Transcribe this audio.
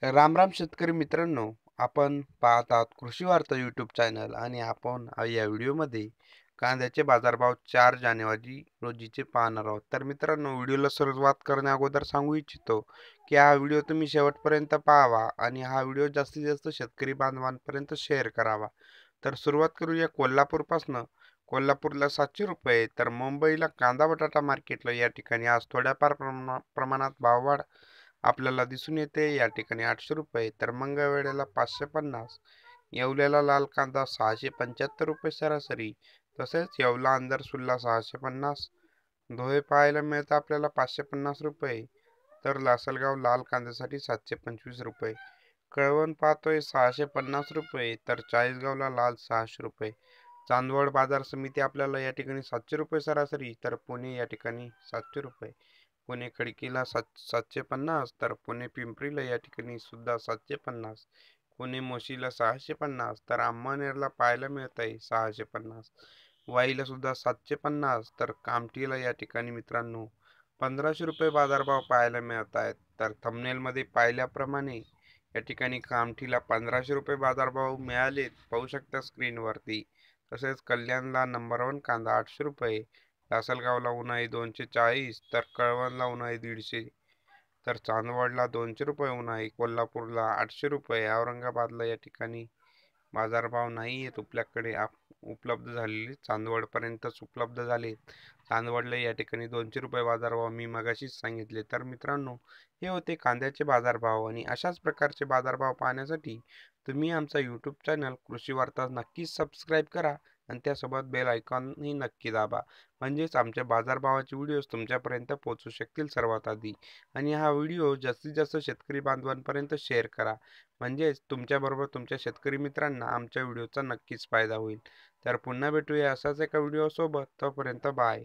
राम राम शेतकरी मित्रांनो, आपण पाहत आहात कृषी वार्ता यूट्यूब चॅनल आणि आपण या व्हिडिओमध्ये कांद्याचे बाजारभाव 4 जानेवारी रोजीचे पाहणार आहोत. तर मित्रांनो, व्हिडिओला सुरुवात करण्या अगोदर सांगू इच्छितो की हा व्हिडिओ तुम्ही शेवटपर्यंत पाहावा आणि हा व्हिडिओ जास्तीत जास्त शेतकरी बांधवांपर्यंत शेअर करावा. तर सुरुवात करूया कोल्हापूरपासून. कोल्हापूरला 700 रुपये, तर मुंबईला कांदा बटाटा मार्केटला या ठिकाणी आज थोड्याफार प्रमाणात भाववाढ आपल्याला दिसून येते. या ठिकाणी 800 रुपये, तर मंगळवेढ्याला 550, येवल्याला लाल कांदा 675 रुपये सरासरी, तसेच येवला अंदरसूरला 650, धोये पाहायला मिळतं आपल्याला 550 रुपये, तर लासलगाव लाल कांद्यासाठी 725 रुपये, कळवण पाहतोय 650 रुपये, तर चाळीसगावला लाल 600 रुपये, चांदवड बाजार समिती आपल्याला या ठिकाणी 700 रुपये सरासरी, तर पुणे या ठिकाणी 700 रुपये, पुणे खडकीला 750, तर पुणे पिंपरीला या ठिकाणी सुद्धा 750, पुणे मोशीला 650, तर अंमळनेरला पाहायला मिळत आहे 650, वाईला सुद्धा 750, तर कामठीला या ठिकाणी मित्रांनो 1500 रुपये बाजारभाव पाहायला मिळत आहेत. तर थंबनेलमध्ये पाहिल्याप्रमाणे या ठिकाणी कामठीला 1500 रुपये बाजारभाव मिळाले, पाहू शकता स्क्रीनवरती. तसेच कल्याणला नंबर 1 कांदा 800 रुपये, लासलगावला उन्हाळी 240, तर कळवणला उन्हाळी 150, तर चांदवडला 200 रुपये उन्हाळी, कोल्हापूरला 800 रुपये, औरंगाबादला या ठिकाणी बाजारभाव नाही आहेत आपल्याकडे उपलब्ध झालेले, चांदवडपर्यंतच उपलब्ध झाले. चांदवडला या ठिकाणी 200 रुपये बाजारभाव मी मगाशीच सांगितले. तर मित्रांनो, हे होते कांद्याचे बाजारभाव आणि अशाच प्रकारचे बाजारभाव पाहण्यासाठी तुम्ही आमचा यूट्यूब चॅनल कृषी वार्ता नक्कीच सबस्क्राईब करा आणि त्यासोबत बेल आयकॉनही नक्की दाबा. म्हणजेच आमच्या बाजारभावाचे व्हिडिओज तुमच्यापर्यंत पोहोचू शकतील सर्वात आधी. आणि हा व्हिडिओ जास्तीत जास्त शेतकरी बांधवांपर्यंत शेअर करा. म्हणजेच तुमच्याबरोबर तुमच्या शेतकरी मित्रांना आमच्या व्हिडिओचा नक्कीच फायदा होईल. तर पुन्हा भेटूया असाच एका व्हिडिओसोबत. तोपर्यंत बाय.